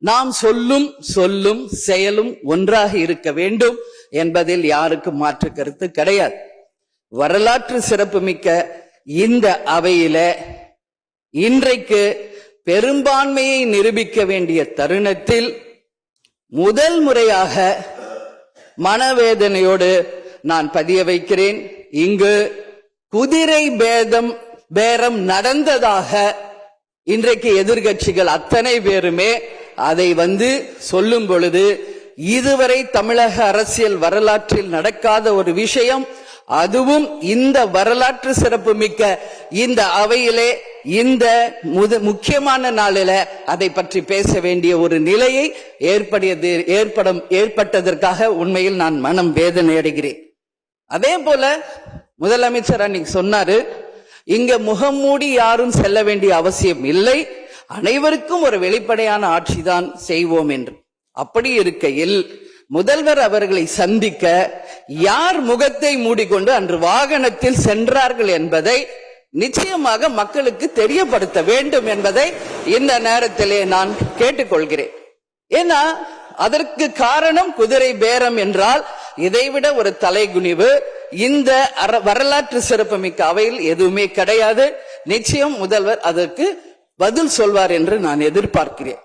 நாம் சொல்லும் செயலும் ஒன்றாக இருக்க வேண்டும் என்பதில் யாருக்கும் மாற்று கருத்து கிடையாது. வரலாற்று சிறப்புமிக்க இந்த அவையில இன்றைக்கு பெரும்பான்மையை நிரூபிக்க வேண்டிய தருணத்தில் முதல் முறையாக மனவேதனையோடு நான் பதிய வைக்கிறேன். இங்கு குதிரை பேரம் நடந்ததாக இன்றைக்கு எதிர்கட்சிகள் அத்தனை பேருமே அதை சொல்லும் பொழுது, இதுவரை தமிழக அரசியல் வரலாற்றில் நடக்காத ஒரு விஷயம், அதுவும் இந்த வரலாற்று சிறப்பு மிக்க இந்த அவையிலே இந்த முக்கியமான நாளில அதை பற்றி பேச வேண்டிய ஒரு நிலையை ஏற்பட்டதற்காக உண்மையில் நான் மனம் வேதனை அடைகிறேன். அதே போல முதலமைச்சர் அன்னைக்கு சொன்னாரு, இங்க முகமூடி யாரும் செல்ல வேண்டிய அவசியம் இல்லை, அனைவருக்கும் ஒரு வெளிப்படையான ஆட்சிதான் செய்வோம் என்று. அப்படி இருக்கையில் முதல்வர் அவர்களை சந்திக்க யார் முகத்தை மூடிக்கொண்டு அன்று வாகனத்தில் சென்றார்கள் என்பதை நிச்சயமாக மக்களுக்கு தெரியப்படுத்த வேண்டும் என்பதை இந்த நேரத்திலே நான் கேட்டுக்கொள்கிறேன். ஏன்னா அதற்கு காரணம் குதிரை பேரம் என்றால் இதைவிட ஒரு தலைகுனிவு இந்த வரலாற்று சிறப்புமிக்க அவையில் எதுவுமே கிடையாது. நிச்சயம் முதல்வர் அதற்கு பதில் சொல்வார் என்று நான் எதிர்பார்க்கிறேன்.